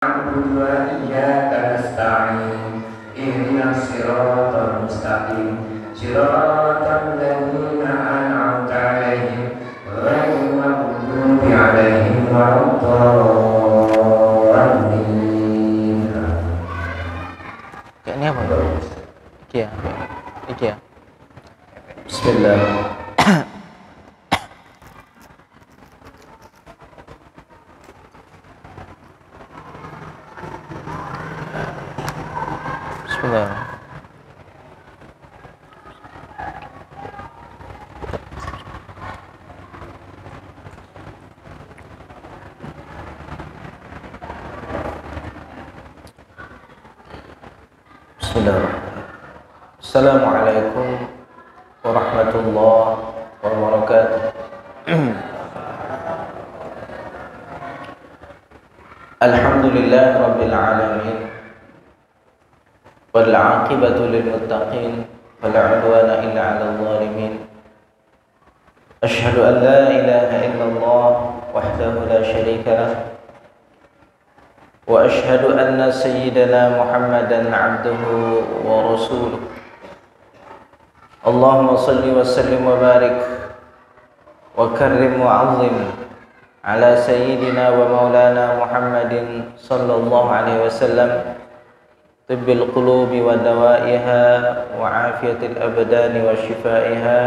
نعبد وإياك نستعين اهدنا الصراط المستقيم صراط الذين أنعمت عليهم غير المغضوب عليهم ولا الضالين. Kayaknya apa? Iki ya. Bismillah. Bismillah. Assalamualaikum warahmatullahi wabarakatuh. Alhamdulillah rabbil alamin wal 'aqibatu lil muttaqin wala 'udwana illa 'alal zalimin. Asyhadu an la ilaha illallah wahdahu la syarika lah wa asyhadu anna sayyidana Muhammadan 'abduhu wa rasuluh. Allahumma salli wa sallim wa barik wa karrim wa 'azzim ala sayyidina wa maulana Muhammadin sallallahu alaihi wasallam, tibbil qulubi wa dawaiha wa afiyatil abdani wa shifaiha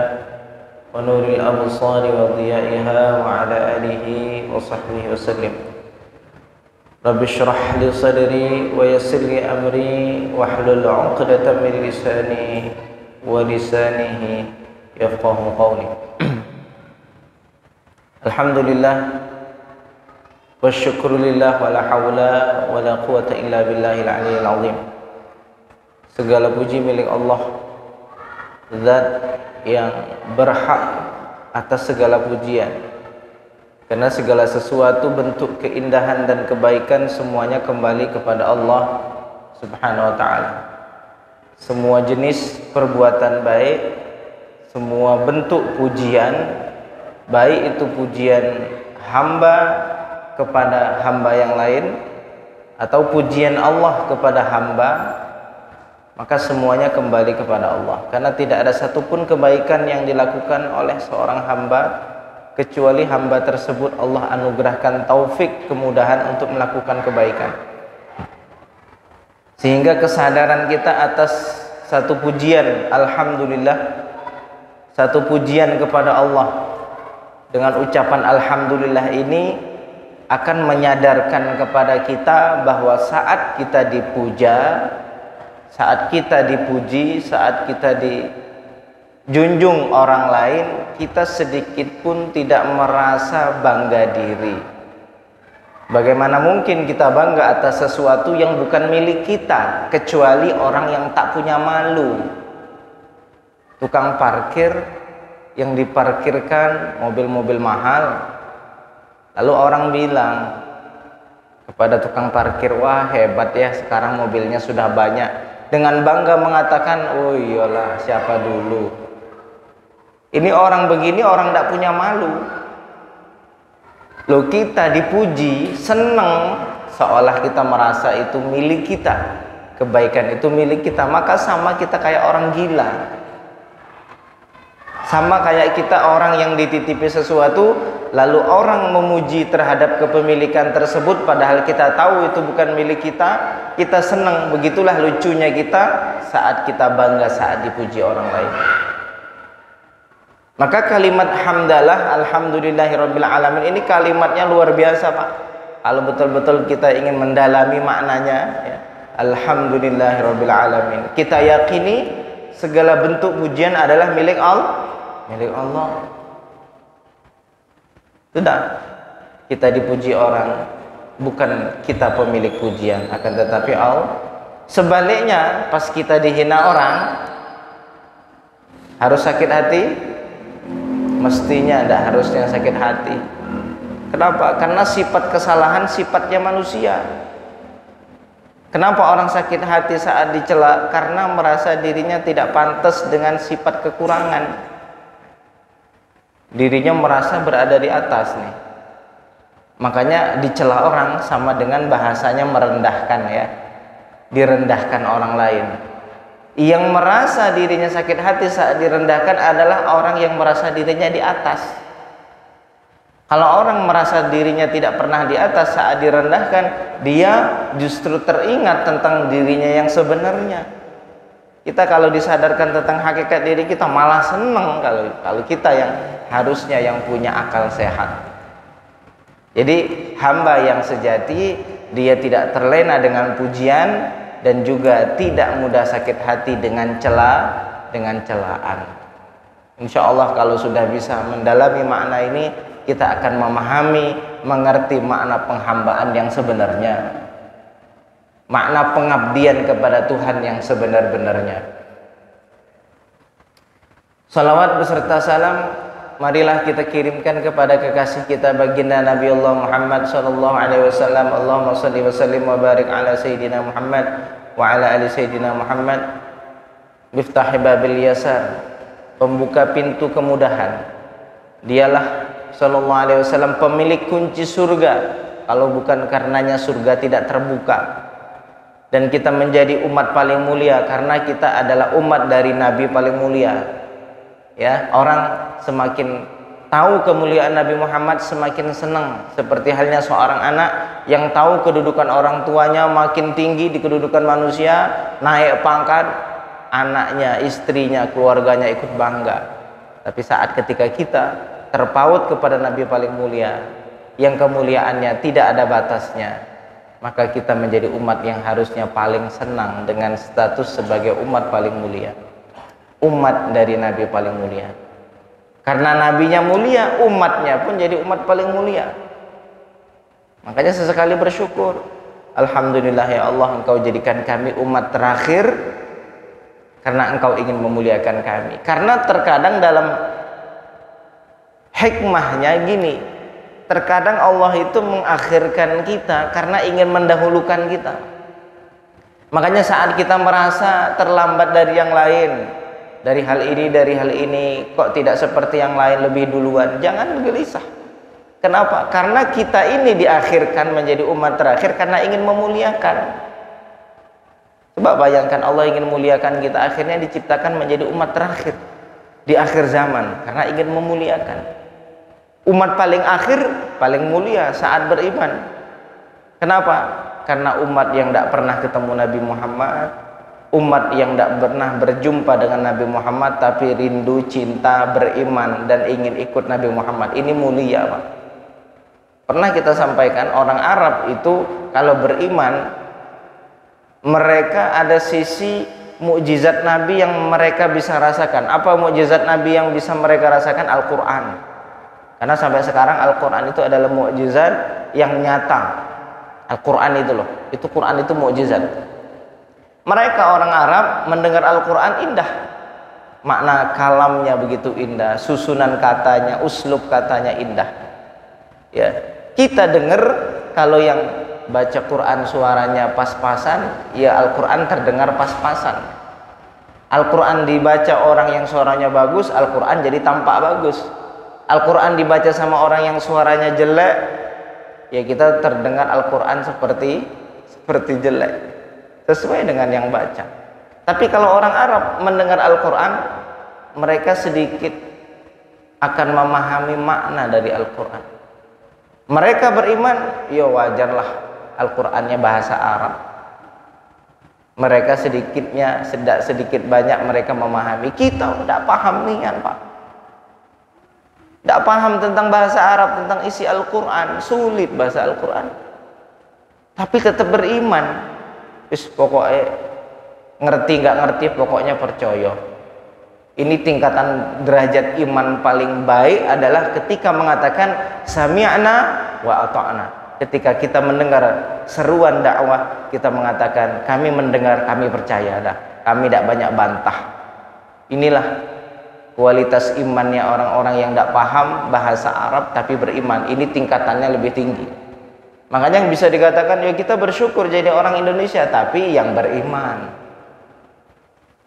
wa nuril absari wa dhiyaiha wa ala alihi wa sahbihi wa sallim. Rabbi shrah li sadri wa yassir li amri wahlul 'uqdatam min lisani wa lisanihi yafqahu qawli. Alhamdulillah wa syukrulillah wa la hawla wa la quwata illa billahil aliyyil azim. Segala puji milik Allah, zat yang berhak atas segala pujian, karena segala sesuatu bentuk keindahan dan kebaikan semuanya kembali kepada Allah Subhanahu wa ta'ala. Semua jenis perbuatan baik, semua bentuk pujian, baik itu pujian hamba kepada hamba yang lain atau pujian Allah kepada hamba, maka semuanya kembali kepada Allah. Karena tidak ada satupun kebaikan yang dilakukan oleh seorang hamba kecuali hamba tersebut Allah anugerahkan taufik, kemudahan untuk melakukan kebaikan. Sehingga kesadaran kita atas satu pujian, alhamdulillah, satu pujian kepada Allah dengan ucapan alhamdulillah ini akan menyadarkan kepada kita bahwa saat kita dipuja, saat kita dipuji, saat kita dijunjung orang lain, kita sedikit pun tidak merasa bangga diri. Bagaimana mungkin kita bangga atas sesuatu yang bukan milik kita, kecuali orang yang tak punya malu. Tukang parkir yang diparkirkan mobil-mobil mahal, lalu orang bilang kepada tukang parkir, wah hebat ya, sekarang mobilnya sudah banyak. Dengan bangga mengatakan, oh iyalah, siapa dulu. Ini orang begini, orang tak punya malu. Loh, kita dipuji, senang, seolah kita merasa itu milik kita, kebaikan itu milik kita. Maka sama kita kayak orang gila, sama kayak kita orang yang dititipi sesuatu, lalu orang memuji terhadap kepemilikan tersebut, padahal kita tahu itu bukan milik kita, kita senang. Begitulah lucunya kita saat kita bangga saat dipuji orang lain. Maka kalimat hamdalah, alhamdulillahirabbil alamin, ini kalimatnya luar biasa, Pak. Kalau betul-betul kita ingin mendalami maknanya, ya, alhamdulillahirabbil alamin, kita yakini segala bentuk pujian adalah milik Allah. Milik Allah. Sudah, kita dipuji orang, bukan kita pemilik pujian, akan tetapi Allah. Sebaliknya, pas kita dihina orang, harus sakit hati? Mestinya tidak harusnya sakit hati. Kenapa? Karena sifat kesalahan sifatnya manusia. Kenapa orang sakit hati saat dicela? Karena merasa dirinya tidak pantas dengan sifat kekurangan. Dirinya merasa berada di atas nih. Makanya dicela orang sama dengan bahasanya merendahkan ya. Direndahkan orang lain. Yang merasa dirinya sakit hati saat direndahkan adalah orang yang merasa dirinya di atas. Kalau orang merasa dirinya tidak pernah di atas saat direndahkan, dia justru teringat tentang dirinya yang sebenarnya. Kita kalau disadarkan tentang hakikat diri kita malah senang kalau kita yang harusnya yang punya akal sehat. Jadi hamba yang sejati dia tidak terlena dengan pujian dan juga tidak mudah sakit hati dengan celaan. Insya Allah kalau sudah bisa mendalami makna ini, kita akan memahami, mengerti makna penghambaan yang sebenarnya, makna pengabdian kepada Tuhan yang sebenar-benarnya. Salawat beserta salam marilah kita kirimkan kepada kekasih kita baginda Nabi Allah Muhammad sallallahu alaihi wasallam. Allahumma shalli wa sallim wa barik ala sayyidina Muhammad wa ala ali sayyidina Muhammad. Miftah babil yasar, pembuka pintu kemudahan. Dialah sallallahu alaihi wasallam pemilik kunci surga. Kalau bukan karenanya surga tidak terbuka. Dan kita menjadi umat paling mulia karena kita adalah umat dari Nabi paling mulia. Ya, orang semakin tahu kemuliaan Nabi Muhammad semakin senang. Seperti halnya seorang anak yang tahu kedudukan orang tuanya makin tinggi di kedudukan manusia, naik pangkat, anaknya, istrinya, keluarganya ikut bangga. Tapi saat ketika kita terpaut kepada Nabi paling mulia yang kemuliaannya tidak ada batasnya, maka kita menjadi umat yang harusnya paling senang dengan status sebagai umat paling mulia, umat dari Nabi paling mulia. Karena nabinya mulia, umatnya pun jadi umat paling mulia. Makanya sesekali bersyukur, alhamdulillah ya Allah, Engkau jadikan kami umat terakhir karena Engkau ingin memuliakan kami. Karena terkadang dalam hikmahnya gini, terkadang Allah itu mengakhirkan kita karena ingin mendahulukan kita. Makanya saat kita merasa terlambat dari yang lain, dari hal ini kok tidak seperti yang lain lebih duluan, jangan gelisah. Kenapa? Karena kita ini diakhirkan menjadi umat terakhir karena ingin memuliakan. Coba bayangkan Allah ingin memuliakan kita, akhirnya diciptakan menjadi umat terakhir di akhir zaman karena ingin memuliakan. Umat paling akhir paling mulia saat beriman. Kenapa? Karena umat yang tidak pernah ketemu Nabi Muhammad, umat yang tidak pernah berjumpa dengan Nabi Muhammad tapi rindu, cinta, beriman dan ingin ikut Nabi Muhammad. Ini mulia, Pak. Pernah kita sampaikan orang Arab itu kalau beriman, mereka ada sisi mukjizat Nabi yang mereka bisa rasakan. Apa mukjizat Nabi yang bisa mereka rasakan? Al-Quran. Karena sampai sekarang Al-Quran itu adalah mukjizat yang nyata. Al-Quran itu loh, itu Quran itu mukjizat. Mereka orang Arab mendengar Al-Quran indah, makna kalamnya begitu indah, susunan katanya, uslub katanya indah. Ya, kita dengar kalau yang baca Quran suaranya pas-pasan, ya Al-Quran terdengar pas-pasan. Al-Quran dibaca orang yang suaranya bagus, Al-Quran jadi tampak bagus. Al-Quran dibaca sama orang yang suaranya jelek, ya kita terdengar Al-Quran seperti jelek, sesuai dengan yang baca. Tapi kalau orang Arab mendengar Al-Quran, mereka sedikit akan memahami makna dari Al-Quran. Mereka beriman, ya wajarlah Al-Qurannya bahasa Arab. Mereka sedikit banyak mereka memahami. Kita tidak paham nian, Pak. Tidak paham tentang bahasa Arab, tentang isi Al-Quran, sulit bahasa Al-Quran. Tapi tetap beriman. Pokoknya ngerti nggak ngerti, pokoknya percaya. Ini tingkatan derajat iman paling baik adalah ketika mengatakan sami'na wa ata'na. Ketika kita mendengar seruan dakwah, kita mengatakan kami mendengar, kami percaya dah. Kami tidak banyak bantah. Inilah kualitas imannya orang-orang yang tidak paham bahasa Arab tapi beriman. Ini tingkatannya lebih tinggi. Makanya yang bisa dikatakan ya kita bersyukur jadi orang Indonesia tapi yang beriman.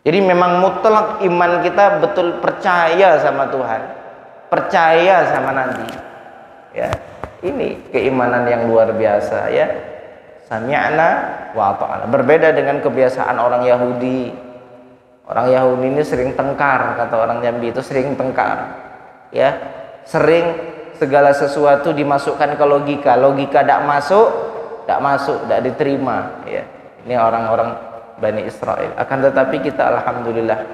Jadi memang mutlak iman kita betul percaya sama Tuhan, percaya sama Nabi. Ya. Ini keimanan yang luar biasa ya. Sami'na wa ata'na. Berbeda dengan kebiasaan orang Yahudi. Orang Yahudi ini sering tengkar, kata orang Jambi itu sering tengkar. Ya, sering segala sesuatu dimasukkan ke logika. Logika tidak masuk, tidak diterima. Ya, ini orang-orang Bani Israel. Akan tetapi kita alhamdulillah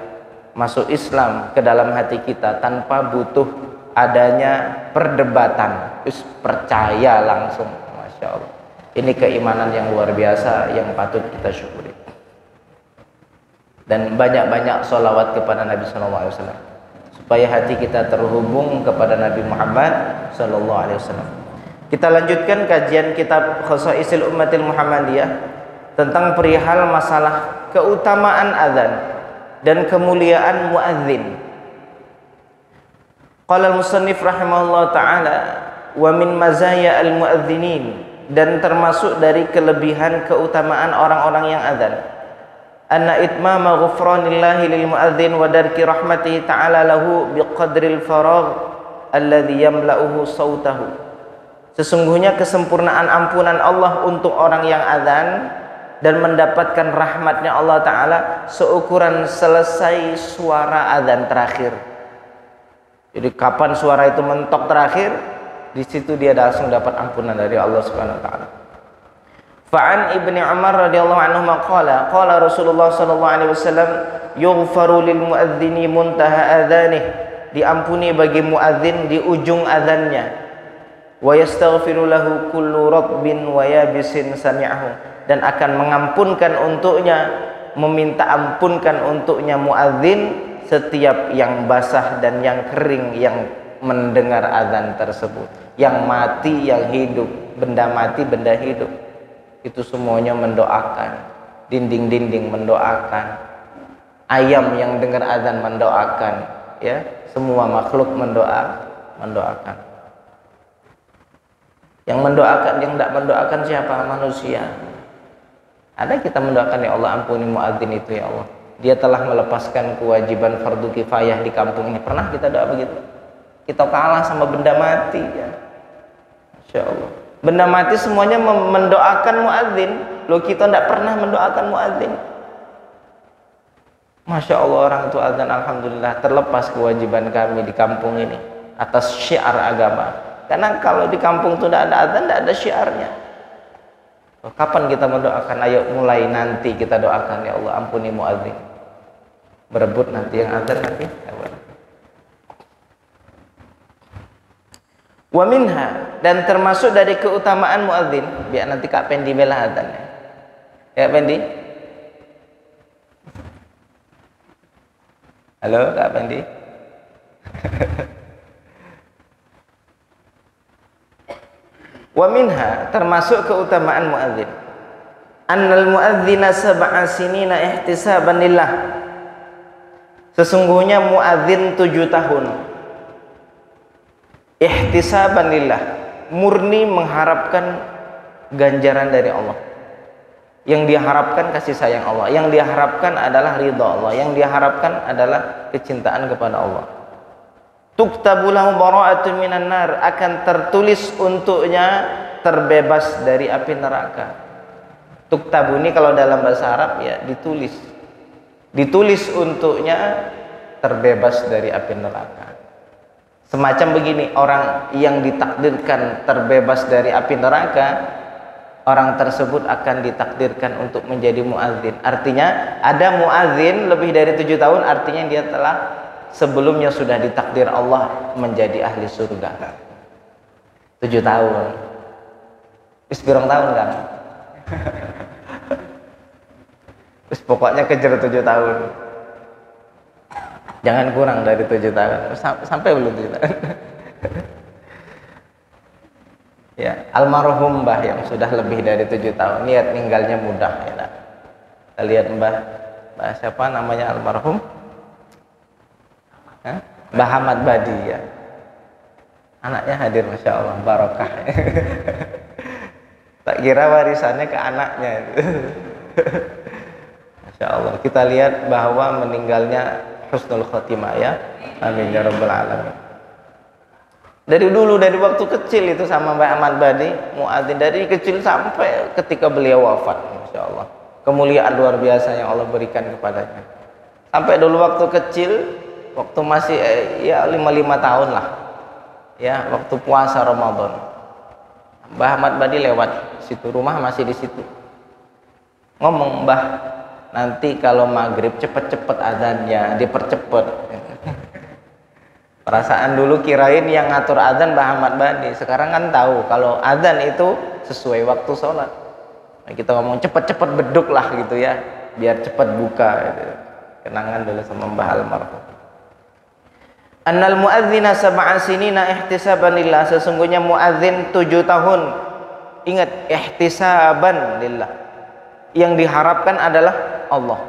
masuk Islam ke dalam hati kita tanpa butuh adanya perdebatan. Percaya langsung, masya Allah. Ini keimanan yang luar biasa yang patut kita syukuri. Dan banyak-banyak sholawat kepada Nabi SAW supaya hati kita terhubung kepada Nabi Muhammad SAW. Kita lanjutkan kajian kitab Khosaisil Ummatil Muhammadiyah tentang perihal masalah keutamaan azan dan kemuliaan muadzin. Qala al-musannif rahimahullah ta'ala wa min mazaya al-muadzinin, dan termasuk dari kelebihan keutamaan orang-orang yang azan, anna itmama ghufranillahi lil muadzin wa darki rahmatihi ta'ala lahu biqadril faragh alladhi yamla'uhu sautahu. Sesungguhnya kesempurnaan ampunan Allah untuk orang yang azan dan mendapatkan rahmatnya Allah Ta'ala seukuran selesai suara azan terakhir. Jadi kapan suara itu mentok terakhir, di situ dia langsung dapat ampunan dari Allah Subhanahu wa taala. Fa'an Ibnu Umar radhiyallahu anhu qala qala Rasulullah sallallahu alaihi wasallam yughfaru lil muadzini muntaha adzanih, diampuni bagi muadzin di ujung azannya, wa yastaghfiru lahu kullu ratbin wa yabisin sami'ahu, dan akan mengampunkan untuknya, meminta ampunkan untuknya muadzin setiap yang basah dan yang kering yang mendengar azan tersebut, yang mati, yang hidup, benda mati, benda hidup, itu semuanya mendoakan. Dinding-dinding mendoakan, ayam yang dengar azan mendoakan, ya, semua makhluk mendoakan. Yang mendoakan, yang tidak mendoakan siapa? Manusia. Ada kita mendoakan, ya Allah ampuni muadzin itu, ya Allah, dia telah melepaskan kewajiban fardu kifayah di kampung ini. Pernah kita doa begitu? Kita kalah sama benda mati, ya. Masya Allah. Benda mati semuanya mendoakan muadzin. Loh, kita tidak pernah mendoakan muadzin. Masya Allah, orang itu azan, alhamdulillah terlepas kewajiban kami di kampung ini atas syiar agama. Karena kalau di kampung itu tidak ada azan, tidak ada syiarnya. Loh, kapan kita mendoakan? Ayo mulai nanti kita doakan, ya Allah ampuni muadzin. Berebut nanti yang azan nanti. Wa minha, dan termasuk dari keutamaan muadzin, biar nanti Kak Pendi bela azan, ya Pendi. Halo Kak Pendi. Wa minha, termasuk keutamaan muadzin, annal muadzina sab'a sinina ihtisaban lillah. Sesungguhnya muadzin 7 tahun ihtisaban lillah, murni mengharapkan ganjaran dari Allah. Yang diharapkan kasih sayang Allah, yang diharapkan adalah ridha Allah, yang diharapkan adalah kecintaan kepada Allah. Tuktabu lahu bara'atun minan nar, akan tertulis untuknya terbebas dari api neraka. Tuktabu ini kalau dalam bahasa Arab ya ditulis untuknya terbebas dari api neraka. Semacam begini, orang yang ditakdirkan terbebas dari api neraka, orang tersebut akan ditakdirkan untuk menjadi muadzin. Artinya ada muadzin lebih dari 7 tahun, artinya dia telah sebelumnya sudah ditakdir Allah menjadi ahli surga. 7 tahun. Wis pirang tahun kan? Wis pokoknya kejar 7 tahun. Jangan kurang dari 7 tahun. Sampai belum 7 tahun. Ya, almarhum Mbah yang sudah lebih dari 7 tahun, niat meninggalnya mudah, ya. Kita lihat Mbah siapa namanya almarhum? Mbah Ahmad Badi, ya. Anaknya hadir, masya Allah, barokah. Tak kira warisannya ke anaknya. Masya Allah. Kita lihat bahwa meninggalnya husnul khotimah, ya. Amin ya rabbal alamin. Dari dulu, dari waktu kecil itu sama Mbah Ahmad Badi muadzin, dari kecil sampai ketika beliau wafat. Masya Allah, kemuliaan luar biasa yang Allah berikan kepadanya. Sampai dulu waktu kecil, waktu masih ya 5 tahun lah, ya waktu puasa Ramadan, Mbah Ahmad Badi lewat situ, rumah masih di situ. Ngomong, Mbah, nanti kalau maghrib cepet-cepet azannya, dipercepet. Perasaan dulu kirain yang ngatur azan Mbah Ahmad Badi, sekarang kan tahu kalau azan itu sesuai waktu sholat. Nah, kita ngomong cepet-cepet beduk lah gitu ya, biar cepet buka gitu. Kenangan dulu sama Mbah almarhum. Annal muadzina sab'a sinina ihtisaban lillah, sesungguhnya muadzin 7 tahun, ingat, ihtisaban lillah, yang diharapkan adalah Allah.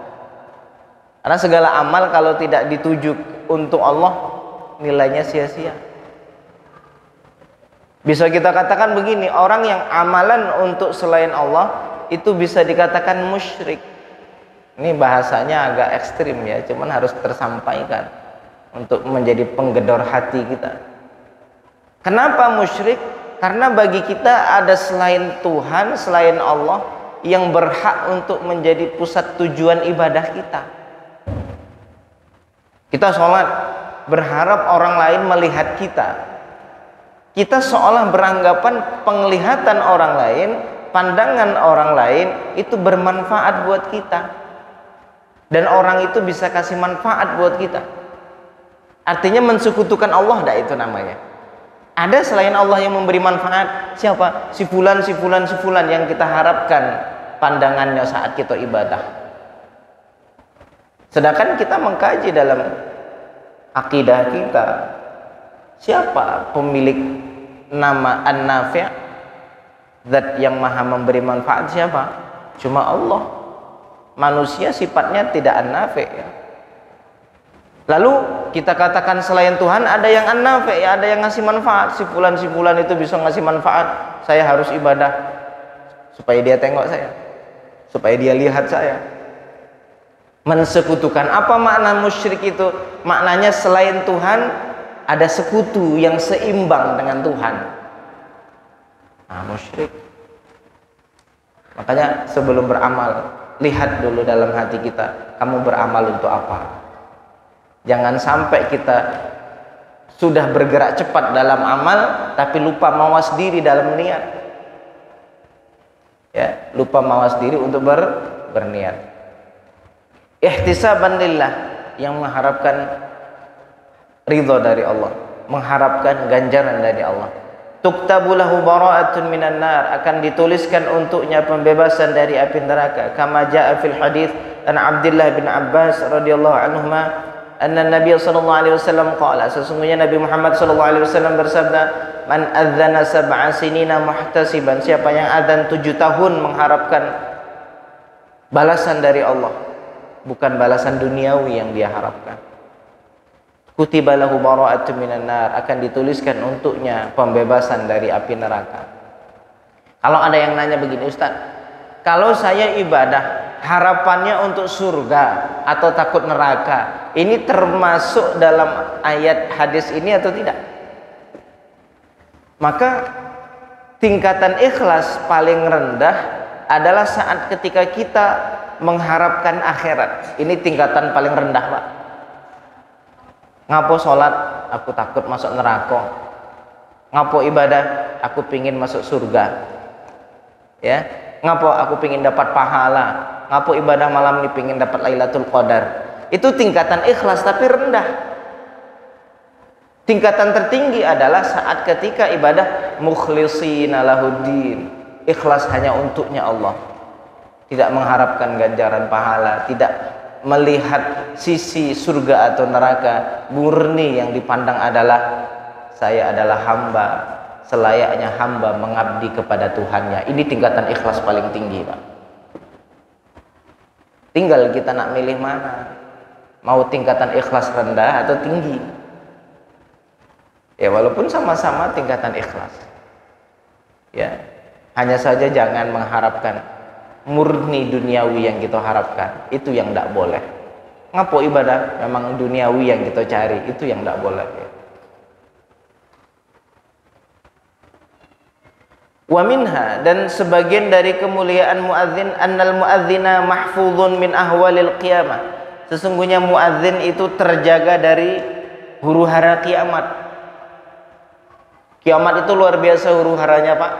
Karena segala amal kalau tidak dituju untuk Allah, nilainya sia-sia. Bisa kita katakan begini, orang yang amalan untuk selain Allah itu bisa dikatakan musyrik. Ini bahasanya agak ekstrim ya, cuman harus tersampaikan untuk menjadi penggedor hati kita. Kenapa musyrik? Karena bagi kita ada selain Tuhan, selain Allah yang berhak untuk menjadi pusat tujuan ibadah kita. Kita sholat berharap orang lain melihat kita. Kita seolah beranggapan penglihatan orang lain, pandangan orang lain itu bermanfaat buat kita, dan orang itu bisa kasih manfaat buat kita. Artinya mensekutukan Allah, dah itu namanya. Ada selain Allah yang memberi manfaat. Siapa? Si fulan, si fulan, si fulan yang kita harapkan pandangannya saat kita ibadah. Sedangkan kita mengkaji dalam akidah kita, siapa pemilik nama An-Nafi', zat yang maha memberi manfaat? Siapa? Cuma Allah. Manusia sifatnya tidak An-Nafi' ya. Lalu kita katakan selain Tuhan ada yang An-Nafi', ya, ada yang ngasih manfaat. Si fulan itu bisa ngasih manfaat. Saya harus ibadah supaya dia tengok saya, supaya dia lihat saya. Mensekutukan. Apa makna musyrik itu? Maknanya selain Tuhan ada sekutu yang seimbang dengan Tuhan. Nah, musyrik. Makanya sebelum beramal, lihat dulu dalam hati kita, kamu beramal untuk apa? Jangan sampai kita sudah bergerak cepat dalam amal tapi lupa mawas diri dalam niat. Ya, lupa mawas diri untuk berniat. Ihtisaban lillah, yang mengharapkan ridha dari Allah, mengharapkan ganjaran dari Allah. Tuktabu lahu bara'atun minan nar, akan dituliskan untuknya pembebasan dari api neraka. Kama jaa fil hadits an Abdullah bin Abbas radhiyallahu anhuma anna Nabi sallallahu alaihi wasallam qala, sesungguhnya Nabi Muhammad sallallahu alaihi wasallam bersabda, man adzana sab'a sinina muhtasiban, siapa yang adzan 7 tahun mengharapkan balasan dari Allah, bukan balasan duniawi yang dia harapkan. Kutiba lahu bara'atun minan nar, akan dituliskan untuknya pembebasan dari api neraka. Kalau ada yang nanya begini, Ustaz, kalau saya ibadah harapannya untuk surga atau takut neraka, ini termasuk dalam ayat hadis ini atau tidak? Maka tingkatan ikhlas paling rendah adalah saat ketika kita mengharapkan akhirat. Ini tingkatan paling rendah, Pak. Ngapo sholat, aku takut masuk neraka. Ngapo ibadah, aku pingin masuk surga. Ya, ngapo aku pingin dapat pahala. Ngapo ibadah malam ini pingin dapat Lailatul Qadar. Itu tingkatan ikhlas tapi rendah. Tingkatan tertinggi adalah saat ketika ibadah mukhlishina lahuddin, ikhlas hanya untuknya Allah, tidak mengharapkan ganjaran pahala, tidak melihat sisi surga atau neraka. Murni yang dipandang adalah saya adalah hamba, selayaknya hamba mengabdi kepada Tuhannya. Ini tingkatan ikhlas paling tinggi, Pak. Tinggal kita nak milih mana, mau tingkatan ikhlas rendah atau tinggi. Ya, walaupun sama-sama tingkatan ikhlas, ya, hanya saja jangan mengharapkan murni duniawi yang kita harapkan, itu yang tidak boleh. Ngapo ibadah memang duniawi yang kita cari, itu yang tidak boleh ya. Wa minha, dan sebagian dari kemuliaan muadzin, annal muadzina mahfuzun min ahwalil qiyamah. Sesungguhnya muadzin itu terjaga dari huru-hara kiamat. Kiamat itu luar biasa huru-haranya, Pak.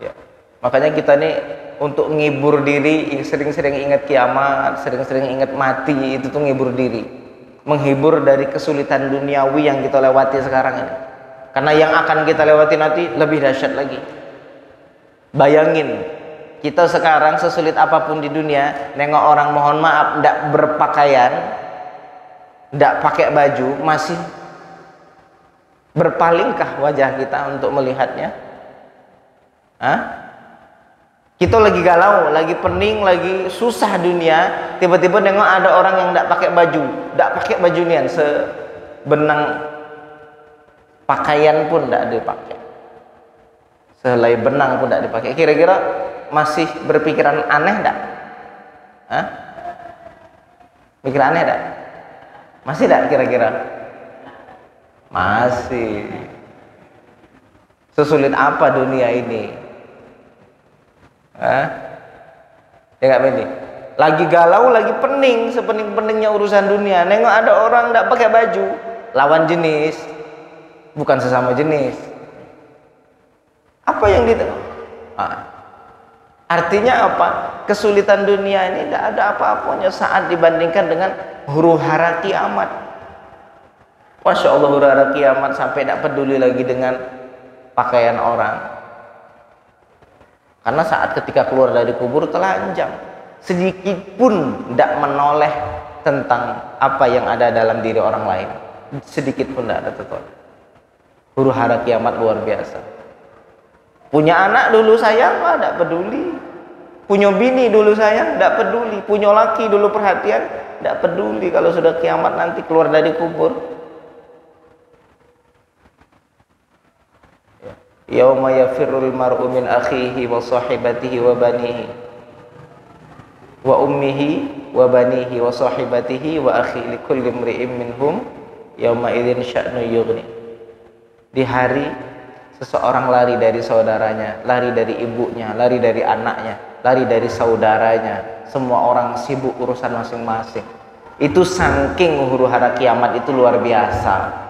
Ya. Makanya kita nih untuk ngibur diri, sering-sering ingat kiamat, sering-sering ingat mati, itu tuh ngibur diri. Menghibur dari kesulitan duniawi yang kita lewati sekarang ini. Karena yang akan kita lewati nanti lebih dahsyat lagi. Bayangin, kita sekarang sesulit apapun di dunia, nengok orang mohon maaf ndak berpakaian, ndak pakai baju, masih berpalingkah wajah kita untuk melihatnya? Hah? Kita lagi galau, lagi pening, lagi susah dunia, tiba-tiba nengok ada orang yang ndak pakai baju nian, sebenang pakaian pun tidak dipakai, sehelai benang pun tidak dipakai. Kira-kira masih berpikiran aneh tidak? Hah? Mikir aneh tidak? Masih tidak kira-kira? Masih. Sesulit apa dunia ini? Hah? Ya nggak Benny? Lagi galau, lagi pening, sepening-peningnya urusan dunia. Nengok ada orang tidak pakai baju, lawan jenis, bukan sesama jenis. Apa yang artinya apa? Kesulitan dunia ini tidak ada apa-apanya saat dibandingkan dengan huru-hara kiamat. Masya Allah, huru-hara kiamat sampai tidak peduli lagi dengan pakaian orang. Karena saat ketika keluar dari kubur telanjang, sedikit pun tidak menoleh tentang apa yang ada dalam diri orang lain. Sedikit pun tidak ada tertoleh. Huru-hara kiamat luar biasa. Punya anak dulu sayang, tidak peduli. Punya bini dulu sayang, tidak peduli. Punya laki dulu perhatian, tidak peduli. Kalau sudah kiamat nanti keluar dari kubur. Yauma yafirrul mar'u min akhihi wa sahibatihi wa banihi wa ummihi wa banihi wa sahibatihi wa akhi likulli imri'in minhum yauma idzin sya'nu yughni. Di hari seseorang lari dari saudaranya, lari dari ibunya, lari dari anaknya, lari dari saudaranya. Semua orang sibuk urusan masing-masing. Itu saking huru-hara kiamat itu luar biasa.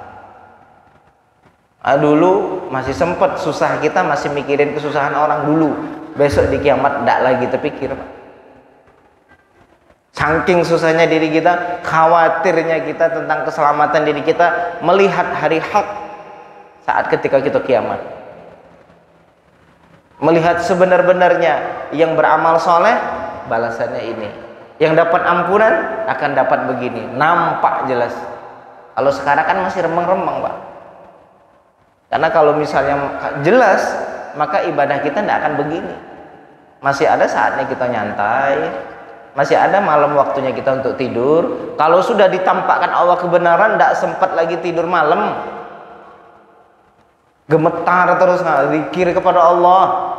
Dulu masih sempat susah, kita masih mikirin kesusahan orang dulu. Besok di kiamat tidak lagi terpikir, Pak. Saking susahnya diri kita, khawatirnya kita tentang keselamatan diri kita melihat hari hak saat ketika kita kiamat. Melihat sebenar-benarnya yang beramal soleh balasannya ini, yang dapat ampunan akan dapat begini, nampak jelas. Kalau sekarang kan masih remeng-remeng, Pak. Karena kalau misalnya jelas, maka ibadah kita tidak akan begini. Masih ada saatnya kita nyantai, masih ada malam waktunya kita untuk tidur. Kalau sudah ditampakkan Allah kebenaran, tidak sempat lagi tidur malam, gemetar terus zikir kepada Allah.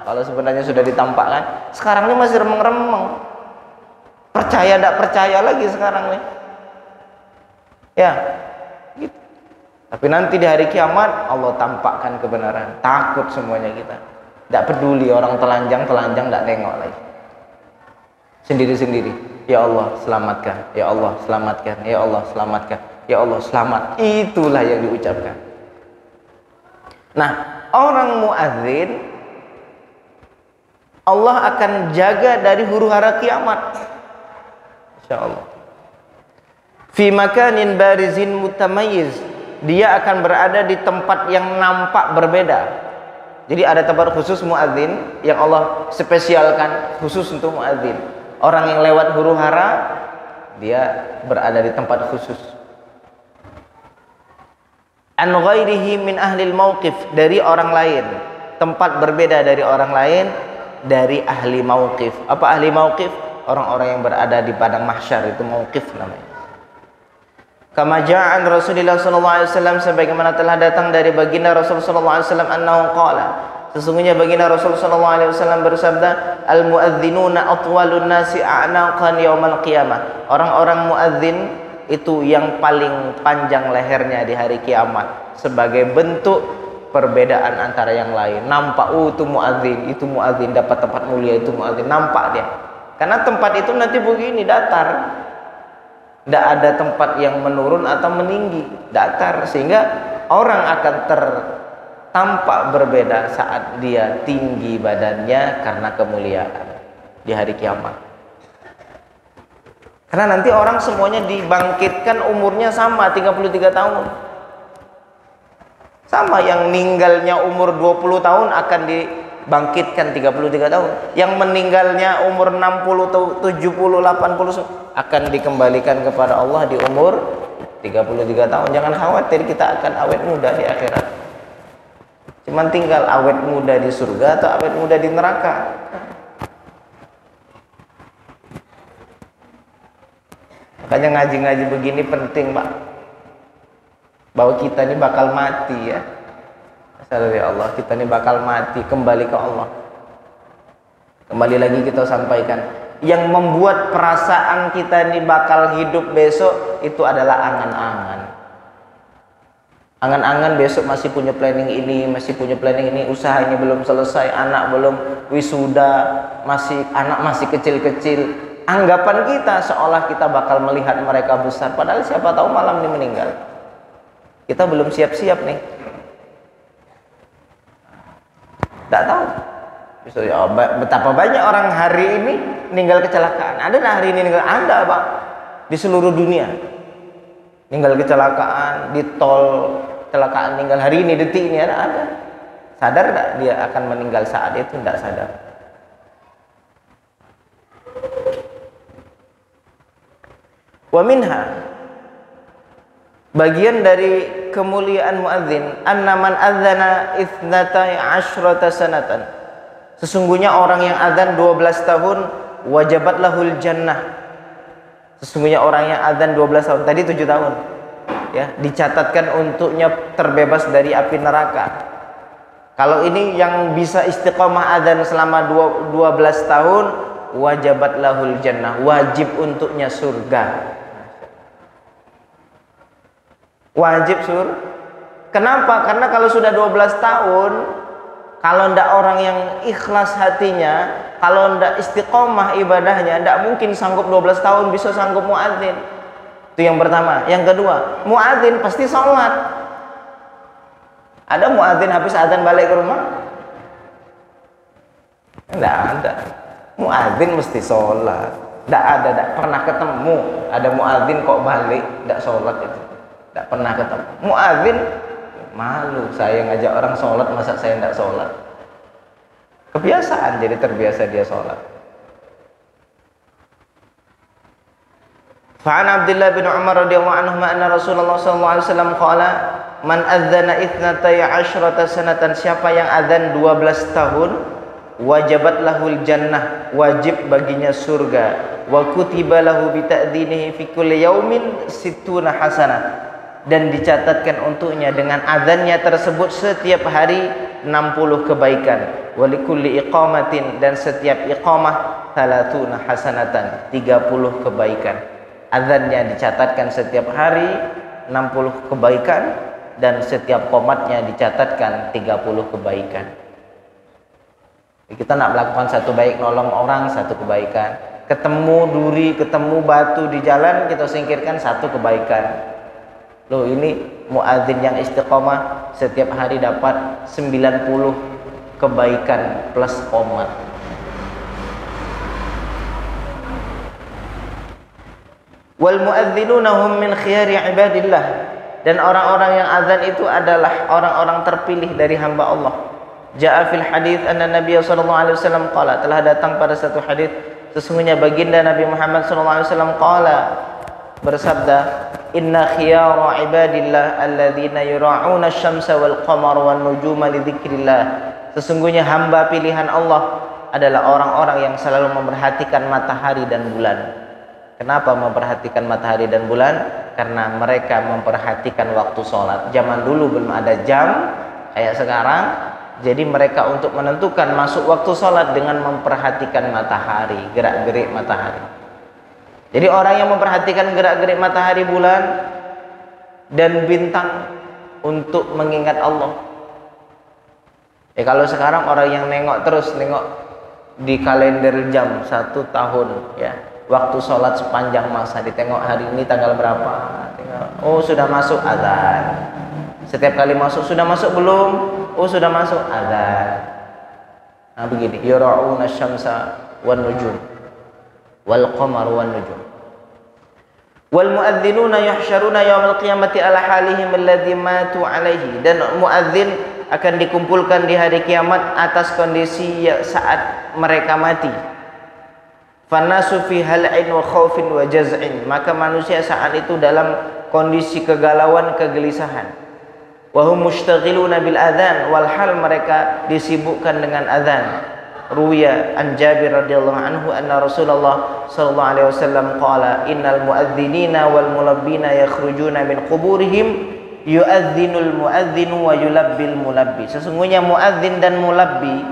Kalau sebenarnya sudah ditampakkan, sekarang ini masih remeng-remeng, percaya tidak percaya lagi sekarang nih, ya. Tapi nanti di hari kiamat Allah tampakkan kebenaran, takut semuanya kita. Tidak peduli orang telanjang tidak nengok lagi. Sendiri-sendiri. Ya Allah selamatkan, ya Allah selamatkan, ya Allah selamatkan, ya Allah selamat. Itulah yang diucapkan. Nah, orang muadzin Allah akan jaga dari huru-hara kiamat. Insyaallah. Fi makanin barizin mutamayyiz. Dia akan berada di tempat yang nampak berbeda. Jadi ada tempat khusus muadzin yang Allah spesialkan khusus untuk muadzin. Orang yang lewat huru-hara dia berada di tempat khusus. An ghairihi min ahlil mauqif, dari orang lain, tempat berbeda dari orang lain, dari ahli mauqif. Apa ahli mauqif? Orang-orang yang berada di padang mahsyar, itu mauqif namanya. Kama ja'an Rasulullah sallallahu alaihi wasallam, sebagaimana telah datang dari baginda Rasul sallallahu alaihi wasallam annahu qala, sesungguhnya baginda Rasul sallallahu alaihi wasallam bersabda, al muadzinuna atwalun nasi a'naqan yaumal qiyamah. Orang-orang muadzin itu yang paling panjang lehernya di hari kiamat, sebagai bentuk perbedaan antara yang lain. Nampak, oh itu muadzin dapat tempat mulia, itu muadzin, nampak dia. Karena tempat itu nanti begini, datar. Tidak ada tempat yang menurun atau meninggi, datar, sehingga orang akan tampak berbeda saat dia tinggi badannya karena kemuliaan di hari kiamat. Karena nanti orang semuanya dibangkitkan umurnya sama, 33 tahun. Sama, yang meninggalnya umur 20 tahun akan dibangkitkan 33 tahun. Yang meninggalnya umur 60, 70, 80 akan dikembalikan kepada Allah di umur 33 tahun. Jangan khawatir, kita akan awet muda di akhirat. Cuman tinggal awet muda di surga atau awet muda di neraka. Makanya ngaji-ngaji begini penting, Pak. Bahwa kita ini bakal mati ya. Asal ya Allah, kita ini bakal mati, kembali ke Allah. Kembali lagi kita sampaikan, yang membuat perasaan kita ini bakal hidup besok itu adalah angan-angan. Angan-angan besok masih punya planning ini, masih punya planning ini, usaha ini belum selesai, anak belum wisuda, anak masih kecil-kecil. Anggapan kita seolah kita bakal melihat mereka besar, padahal siapa tahu malam ini meninggal. Kita belum siap-siap nih. Tidak tahu. Ya, betapa banyak orang hari ini meninggal kecelakaan. Ada hari ini meninggal, ada Pak, di seluruh dunia. Meninggal kecelakaan di tol, kecelakaan meninggal hari ini, detik ini ada. Sadar tidak dia akan meninggal saat itu? Tidak sadar. Wa minha, bagian dari kemuliaan muadzin, anna man adzana itsnatai asyrata sanatan, sesungguhnya orang yang adzan 12 tahun wajabat lahul jannah. Sesungguhnya orang yang adzan 12 tahun, tadi 7 tahun ya, dicatatkan untuknya terbebas dari api neraka. Kalau ini yang bisa istiqomah adzan selama 12 tahun, wajabat lahul jannah, wajib untuknya surga. Wajib Kenapa? Karena kalau sudah 12 tahun, kalau ndak orang yang ikhlas hatinya, kalau ndak istiqomah ibadahnya, ndak mungkin sanggup 12 tahun bisa sanggup muadzin. Itu yang pertama. Yang kedua, muadzin pasti sholat. Ada muadzin habis adzan balik ke rumah? Ndak ada. Muadzin mesti sholat. Ndak pernah ketemu ada muadzin kok balik ndak sholat itu. Tidak pernah ketemu. Muadzin malu, saya ngajak orang sholat, masa saya tidak sholat. Kebiasaan, jadi terbiasa dia sholat. Fa'an Abdullah bin Umar radhiyallahu anhu anna Rasulullah sallallahu alaihi wasallam qala man adzana itsnatai asyrata sanatan, siapa yang adzan 12 tahun wajabat lahul jannah, wajib baginya surga, wa kutiba lahu bi ta'dzinihi fi kulli yaumin sittuna hasanah, dan dicatatkan untuknya dengan azannya tersebut setiap hari 60 kebaikan, walikulli iqamatin, dan setiap iqamah 30 hasanatan, 30 kebaikan. Azannya dicatatkan setiap hari 60 kebaikan, dan setiap qomatnya dicatatkan 30 kebaikan. Kita nak melakukan satu baik, nolong orang, satu kebaikan. Ketemu duri, ketemu batu di jalan, kita singkirkan, satu kebaikan. Loh, ini muadzin yang istiqomah setiap hari dapat 90 kebaikan plus qomat. Wal muadzinuna hum min khiyari ibadillah, dan orang-orang yang azan itu adalah orang-orang terpilih dari hamba Allah. Ja'a fil hadits anna Nabi sallallahu alaihi wasallam qala, telah datang pada satu hadis sesungguhnya baginda Nabi Muhammad sallallahu alaihi wasallam qala, bersabda, inna khiyara ibadillah alladzina yura'una asy-syamsa wal qamara wan nujuma li dzikrillah, sesungguhnya hamba pilihan Allah adalah orang-orang yang selalu memperhatikan matahari dan bulan. Kenapa memperhatikan matahari dan bulan? Karena mereka memperhatikan waktu sholat. Zaman dulu belum ada jam kayak sekarang, jadi mereka untuk menentukan masuk waktu sholat dengan memperhatikan matahari, gerak-gerik matahari. Jadi orang yang memperhatikan gerak-gerik matahari, bulan, dan bintang untuk mengingat Allah. Ya kalau sekarang orang yang nengok terus, nengok di kalender jam 1 tahun ya, waktu sholat sepanjang masa, ditengok hari ini tanggal berapa, oh sudah masuk azan. Setiap kali masuk, sudah masuk belum? Oh sudah masuk azan. Nah begini, yura'una syamsa wan nujum wal qamar wan nujum wal muadzinuna yuhsyaruna yaumal qiyamati ala halihim alladzi matu alaihi, dan muadzin akan dikumpulkan di hari kiamat atas kondisi saat mereka mati. Fannasu fi hal'in wa khaufin wa jaz'in, maka manusia saat itu dalam kondisi kegalauan, kegelisahan. Wa hum mushtaghiluna bil adzan, walhal mereka disibukkan dengan adzan. Ruwiya an Jabir radhiyallahu anhu anna Rasulullah sallallahu alaihi wasallam qala innal muadzinina wal mulabbina yakhrujuna min quburihim yu'adzinul mu'adzinu wa yulabbil mulabbi. Sesungguhnya muadzin dan mulabbi,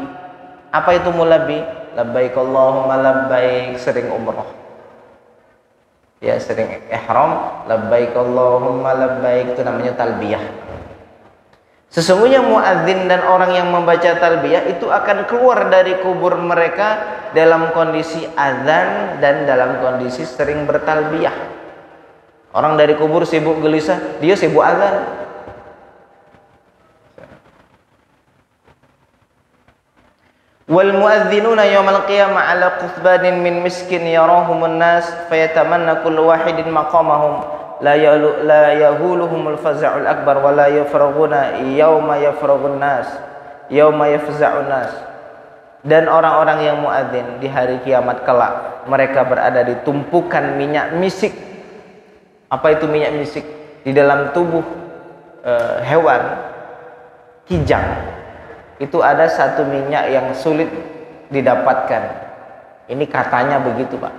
apa itu mulabbi? Labbaik Allahumma labbaik, sering umrah ya, sering ihram, labbaik Allahumma labbaik, itu namanya talbiyah. Sesungguhnya muadzin dan orang yang membaca talbiyah itu akan keluar dari kubur mereka dalam kondisi azan dan dalam kondisi sering bertalbiyah. Orang dari kubur sibuk gelisah, dia sibuk azan. Wal muadzinuna yaumal qiyamah ala quthbanin min miskin yarahumun nas fayatamanna kullu wahidin maqamahum la yahuluhumul faza'ul akbar wa la yafraghuna yauma yafraghun nas yauma yafza'un nas. Dan orang-orang yang muadzin di hari kiamat kelak, mereka berada di tumpukan minyak misik. Apa itu minyak misik? Di dalam tubuh hewan kijang itu ada satu minyak yang sulit didapatkan. Ini katanya begitu, Pak.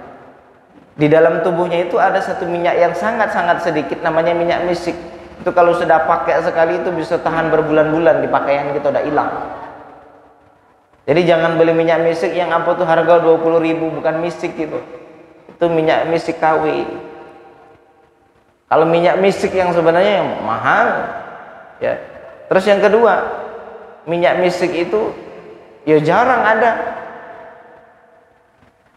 Di dalam tubuhnya itu ada satu minyak yang sangat-sangat sedikit, namanya minyak misik. Itu kalau sudah pakai sekali itu bisa tahan berbulan-bulan di pakaian kita, udah hilang. Jadi jangan beli minyak misik yang apa tuh harga 20.000, bukan misik itu. Itu minyak misik KW. Kalau minyak misik yang sebenarnya yang mahal ya. Terus yang kedua, minyak misik itu ya jarang ada.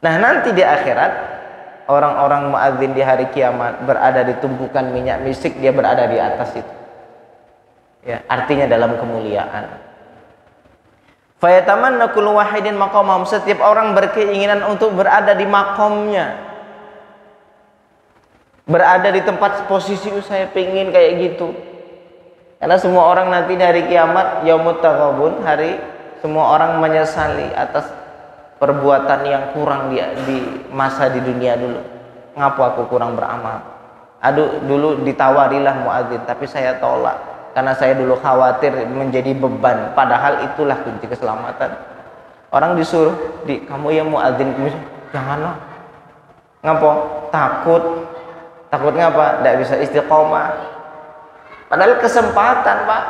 Nah, nanti di akhirat orang-orang muadzin di hari kiamat berada di tumpukan minyak misik, dia berada di atas itu. Ya, artinya dalam kemuliaan. Fayatamanna kullu wahidin maqamahum, setiap orang berkeinginan untuk berada di makomnya. Berada di tempat posisi saya pengen kayak gitu. Karena semua orang nanti di hari kiamat yaumut taghabun, hari semua orang menyesali atas perbuatan yang kurang di masa di dunia dulu. Ngapa aku kurang beramal? Aduh, dulu ditawarilah muadzin tapi saya tolak karena saya dulu khawatir menjadi beban, padahal itulah kunci keselamatan. Orang disuruh kamu ya muadzin, janganlah. Ngapa? Takut ngapa? Tidak bisa istiqomah. Padahal kesempatan, Pak.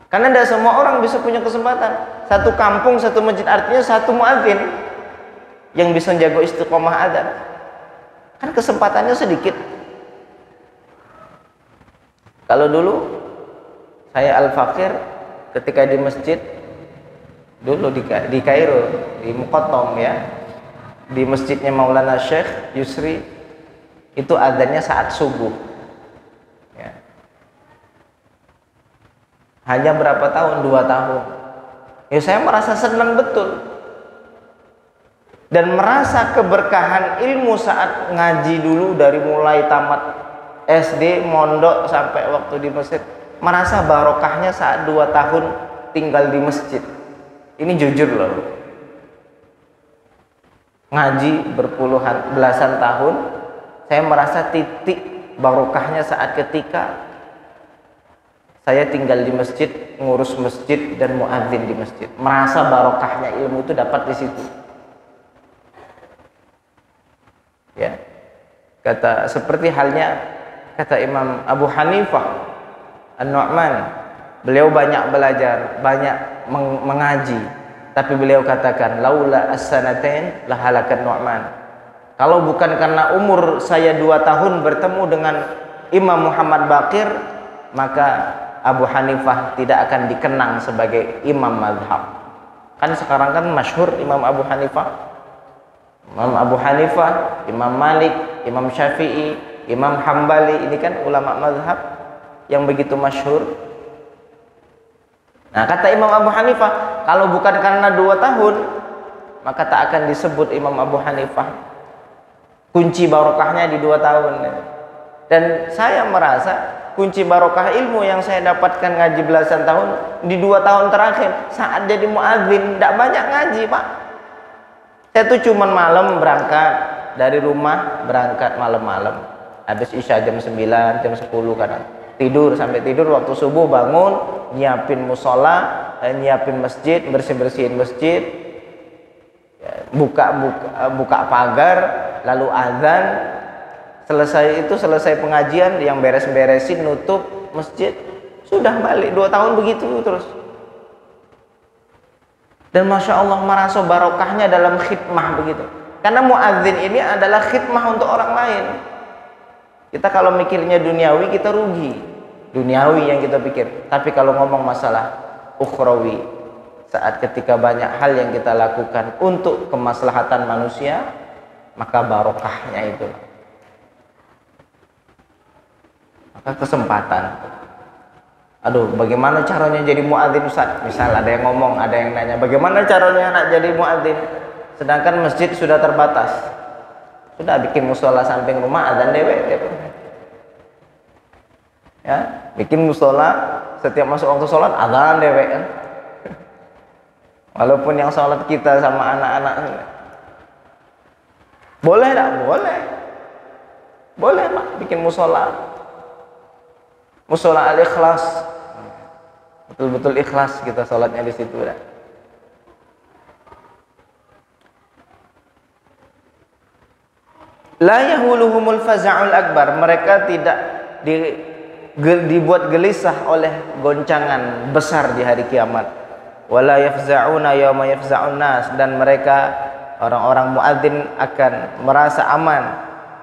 Karena tidak semua orang bisa punya kesempatan. Satu kampung, satu masjid, artinya satu muadzin yang bisa menjaga istiqomah adzan. Kan kesempatannya sedikit. Kalau dulu saya Al-Fakir ketika di masjid dulu di Kairo, di Muqattam ya, di masjidnya Maulana Syekh Yusri, itu adzannya saat subuh ya. Hanya berapa tahun? 2 tahun ya, saya merasa senang betul dan merasa keberkahan ilmu saat ngaji dulu, dari mulai tamat SD, mondok sampai waktu di masjid, merasa barokahnya saat 2 tahun tinggal di masjid. Ini jujur loh, ngaji belasan tahun, saya merasa titik barokahnya saat ketika saya tinggal di masjid, ngurus masjid dan muadzin di masjid. Merasa barokahnya ilmu itu dapat di situ. Ya. Seperti halnya kata Imam Abu Hanifah An-Nu'man, beliau banyak belajar, banyak mengaji, tapi beliau katakan laula as-sanatain la halakan Nu'man. Kalau bukan karena umur saya 2 tahun bertemu dengan Imam Muhammad Baqir, maka Abu Hanifah tidak akan dikenang sebagai imam mazhab. Kan sekarang kan masyhur Imam Abu Hanifah. Imam Abu Hanifah, Imam Malik, Imam Syafi'i, Imam Hambali, ini kan ulama mazhab yang begitu masyhur. Nah, kata Imam Abu Hanifah, kalau bukan karena 2 tahun, maka tak akan disebut Imam Abu Hanifah. Kunci barokahnya di 2 tahun. Dan saya merasa kunci barokah ilmu yang saya dapatkan ngaji belasan tahun di 2 tahun terakhir saat jadi muadzin. Tidak banyak ngaji, Pak. Saya tuh cuman malam berangkat dari rumah, berangkat malam-malam, habis isya jam 9, jam 10 kadang tidur, sampai tidur waktu subuh bangun, nyiapin musola, nyiapin masjid, bersih-bersihin masjid, buka pagar, lalu azan. Selesai itu, selesai pengajian, yang beres-beresin, nutup masjid, sudah balik. 2 tahun begitu terus. Dan Masya Allah merasa barokahnya dalam khidmah begitu. Karena muadzin ini adalah khidmah untuk orang lain. Kita kalau mikirnya duniawi, kita rugi. Duniawi yang kita pikir. Tapi kalau ngomong masalah ukhrawi, saat ketika banyak hal yang kita lakukan untuk kemaslahatan manusia, maka barokahnya itu. Maka kesempatan. Aduh, bagaimana caranya jadi muadzin, Ustaz? Misal ada yang ngomong, ada yang nanya, bagaimana caranya nak jadi muadzin? Sedangkan masjid sudah terbatas. Sudah bikin musola samping rumah, adzan dewe. Ya, bikin musola, setiap masuk waktu sholat adzan dewe kan. Walaupun yang sholat kita sama anak-anak. Boleh tak? Boleh. Boleh, Pak, bikin musola. Musola al-ikhlas, betul-betul ikhlas kita sholatnya di situ. La yahuluhumul faza'ul akbar, mereka tidak dibuat gelisah oleh goncangan besar di hari kiamat. Wala yafza'una yawma yafza'un nas, dan mereka orang-orang muadzin akan merasa aman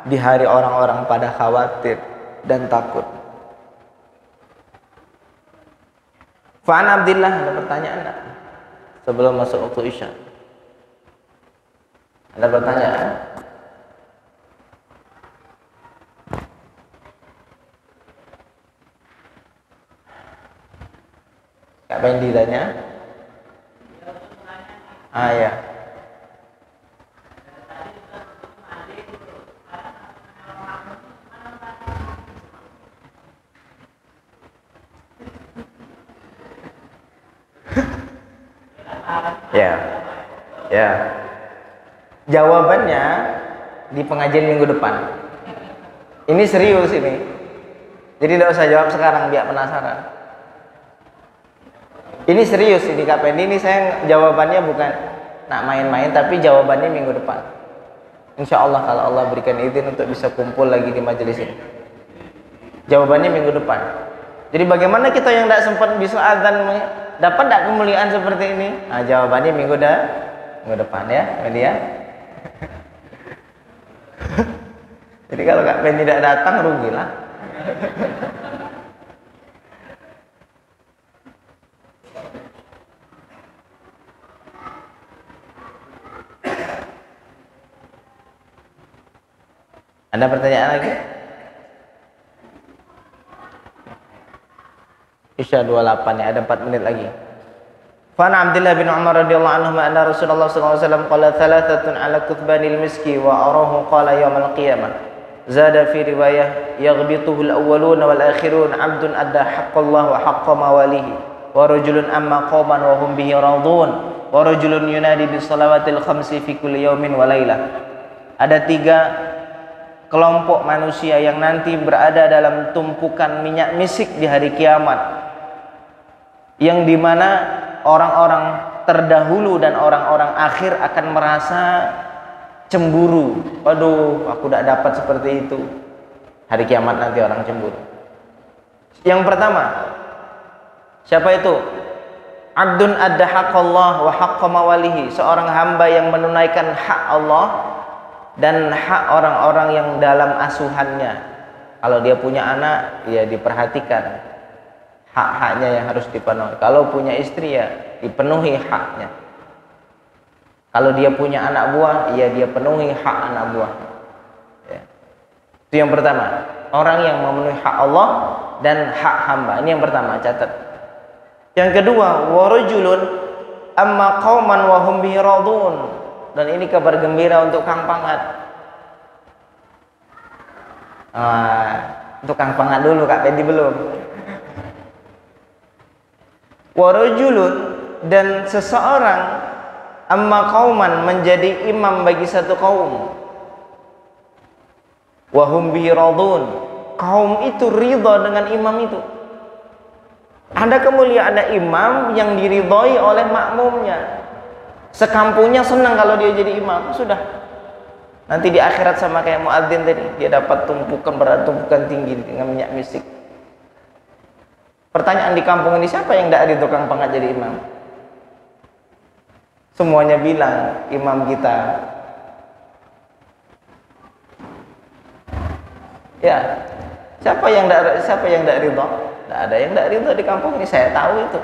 di hari orang-orang pada khawatir dan takut. Fa'an Abdillah, ada pertanyaan enggak? Sebelum masuk waktu Isya. Ada pertanyaan? Apa yang ditanya? Ya. Ya. Jawabannya di pengajian minggu depan. Ini serius ini. Jadi tidak usah jawab sekarang biar penasaran. Ini serius ini Kak Pendi, ini saya jawabannya bukan nak main-main, tapi jawabannya minggu depan. Insya Allah kalau Allah berikan izin untuk bisa kumpul lagi di majelis ini. Jawabannya minggu depan. Jadi bagaimana kita yang tidak sempat bisa azan dapat tidak kemuliaan seperti ini? Nah, jawabannya minggu depan ya, media. Jadi kalau Kak Pendi tidak datang rugilah. Ada pertanyaan lagi? Isya 28 ya, ada 4 menit lagi. Fa Abdullah bin Umar radhiyallahu anhu anna Rasulullah sallallahu alaihi wasallam qala thalathatun ala kuthbanil miski wa arahu qala yaumil qiyamah. Zada fi riwayah yaghbituhu al-awwalun wal akhirun 'abdun adda haqqallah wa haqqa mawalihi wa rajulun amma qauman wa hum bihi radun wa rajulun yunadi bis salawatil khamsi fi kulli yawmin wa lailah. Ada 3 kelompok manusia yang nanti berada dalam tumpukan minyak misik di hari kiamat, yang dimana orang-orang terdahulu dan orang-orang akhir akan merasa cemburu. Waduh, aku tidak dapat seperti itu. Hari kiamat nanti orang cemburu. Yang pertama, siapa itu? Abdun adda haqqallah wa haqqa mawalihi, seorang hamba yang menunaikan hak Allah dan hak orang-orang yang dalam asuhannya. Kalau dia punya anak, ya diperhatikan hak-haknya yang harus dipenuhi. Kalau punya istri ya dipenuhi haknya. Kalau dia punya anak buah, ya dia penuhi hak anak buah. Ya. Itu yang pertama. Orang yang memenuhi hak Allah dan hak hamba. Ini yang pertama, catat. Yang kedua, warajulun amma qauman wa hum bihi radun. Dan ini kabar gembira untuk Kang Pangat. Untuk Kang Pangat dulu, Kak Pendi belum. Warajulun, dan seseorang amma qauman, menjadi imam bagi satu kaum, wa hum bihi radun, kaum itu ridha dengan imam itu. Ada kemuliaan, ada imam yang diridhoi oleh makmumnya. Sekampungnya senang kalau dia jadi imam. Sudah, nanti di akhirat sama kayak muadzin tadi, dia dapat tumpukan tinggi dengan minyak misik. Pertanyaan di kampung ini, siapa yang tidak ridho Kang Pangat jadi imam? Semuanya bilang imam kita. Ya, siapa yang tidak ridho? Tidak ada yang tidak ridho di kampung ini, saya tahu itu.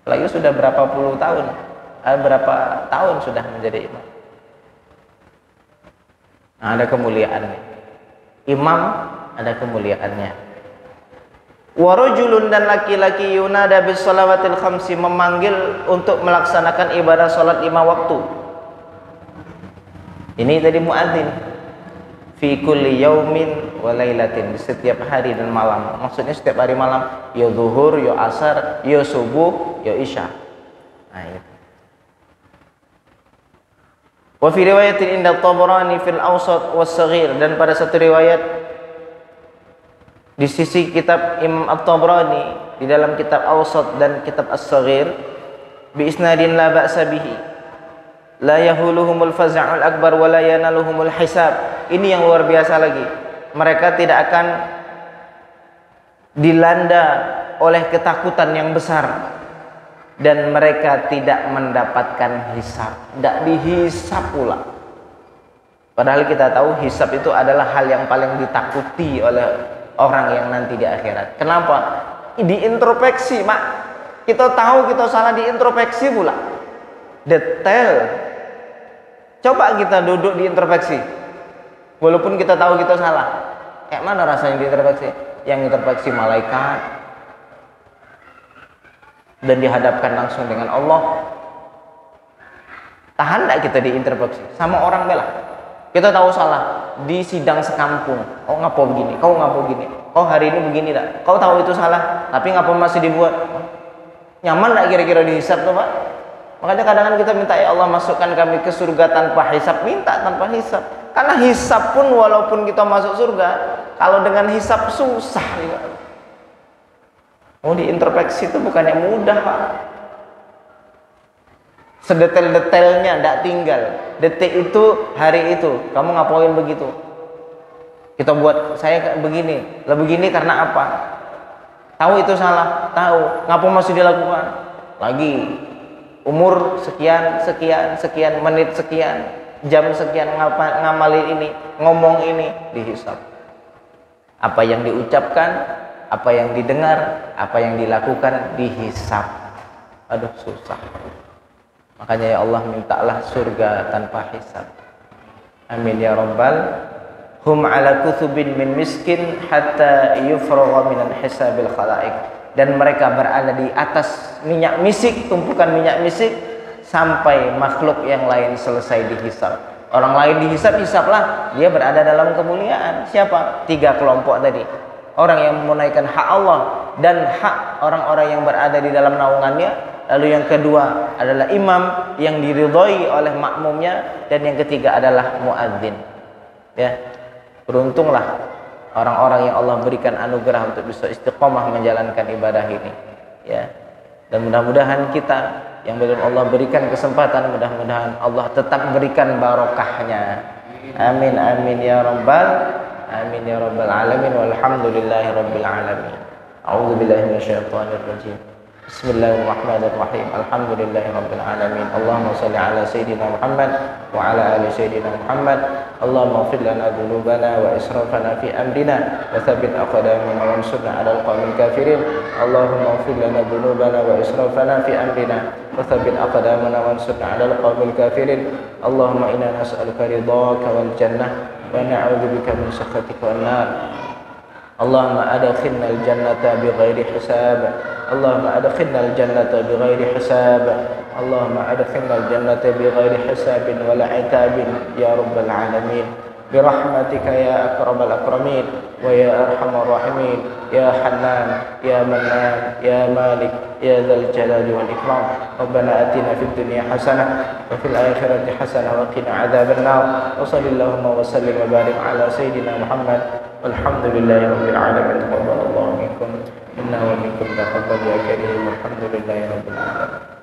Lagi sudah berapa puluh tahun, berapa tahun sudah menjadi imam. Nah, ada kemuliaannya. Imam ada kemuliaannya. Warajulun, dan laki-laki yunada bis shalawatil khamsi, memanggil untuk melaksanakan ibadah salat 5 waktu. Ini tadi muadzin. Fi kulli yaumin wa lailatin, setiap hari dan malam. Maksudnya setiap hari malam, ya zuhur, ya asar, ya subuh, ya isya. Nah, itu. Wa fi riwayatin inda Tabrani fil Awsat was Saghir, dan pada satu riwayat di sisi kitab Imam At-Tabrani, di dalam kitab Awsat dan kitab As-Saghir, bi isnadin la ba'sa bihi, la yahuluhumul faza'ul akbar wa la yanaluhumul hisab. Ini yang luar biasa lagi. Mereka tidak akan dilanda oleh ketakutan yang besar, dan mereka tidak mendapatkan hisab, tidak dihisab pula. Padahal kita tahu hisab itu adalah hal yang paling ditakuti oleh orang yang nanti di akhirat. Kenapa? Diintrospeksi, Mak. Kita tahu kita salah, diintrospeksi pula. Detail. Coba kita duduk diintrospeksi. Walaupun kita tahu kita salah. Kayak mana rasanya diintrospeksi? Yang introspeksi malaikat. Dan dihadapkan langsung dengan Allah. Tahan enggak kita diintrospeksi? Sama orang bela. Kita tahu salah di sidang sekampung. Oh, ngapa begini? Kau ngapa begini? Kau hari ini begini tak? Kau tahu itu salah, tapi ngapa masih dibuat? Nyaman tak kira-kira dihisab tuh, Pak? Makanya kadang-kadang kita minta, ya Allah masukkan kami ke surga tanpa hisab. Minta tanpa hisab. Karena hisab pun walaupun kita masuk surga, kalau dengan hisab susah juga. Oh, diintrospeksi itu bukannya mudah, Pak. Sedetail-detailnya tidak tinggal. Detik itu, hari itu, kamu ngapain begitu? Kita buat, saya begini. Lah begini karena apa? Tahu itu salah, tahu. Ngapa masih dilakukan? Lagi. Umur sekian, menit sekian, jam sekian, ngamalin ini, ngomong ini, dihisab. Apa yang diucapkan, apa yang didengar, apa yang dilakukan, dihisab. Aduh, susah. Makanya ya Allah, mintalah surga tanpa hisab. Amin ya rabbal. Hum ala kuthubin min miskin hatta yufragha minal hisabil khalaik. Dan mereka berada di atas minyak misik, tumpukan minyak misik, sampai makhluk yang lain selesai dihisab. Orang lain dihisab, hisablah, dia berada dalam kemuliaan. Siapa? 3 kelompok tadi. Orang yang menunaikan hak Allah dan hak orang-orang yang berada di dalam naungannya. Lalu yang kedua adalah imam yang diridhoi oleh makmumnya, dan yang ketiga adalah muadzin. Ya, beruntunglah orang-orang yang Allah berikan anugerah untuk bisa istiqomah menjalankan ibadah ini. Ya, dan mudah-mudahan kita yang belum Allah berikan kesempatan, mudah-mudahan Allah tetap berikan barokahnya. Amin amin ya rabbal alamin walhamdulillahi rabbil alamin. A'udzubillahi minasyaitonir rajim. Bismillahirrahmanirrahim. Alhamdulillahirabbil alamin. Allahumma shalli ala sayidina Muhammad wa ala ali sayidina Muhammad. Allahumma ighfir lana dhunubana wa israfana fi amrina wa tsabbit aqdamana wansurna 'alal qawmil kafirin. Allahumma ighfir lana dhunubana wa israfana fi amrina wa tsabbit aqdamana wansurna 'alal qawmil kafirin. Allahumma inna nas'aluka ridhaka wal jannah wa na'udzubika min sakhatika wan nar. Allahumma adkhilna al-jannata bighairi hisab. Allahumma adkhilna al-jannata bighairi hisab. Allahumma adkhilna al-jannata bighairi hisabin wa la 'itabin ya rabbal alamin. Birahmatika ya akramal akramin wa ya arhamar rahimin ya Hannan ya Mannan ya Malik ya Dzal Jalali wal Ikram. Rabbana atina fid dunya hasanah wa fil akhirati hasanah wa qina adzaban nar. Wa sallallahu wa sallim wa barik ala sayidina Muhammad. Walhamdulillahi rabbil alamin. Taqabbalallahu minkum inna wa minkum taqabbal ya karim. Walhamdulillahi rabbil alamin.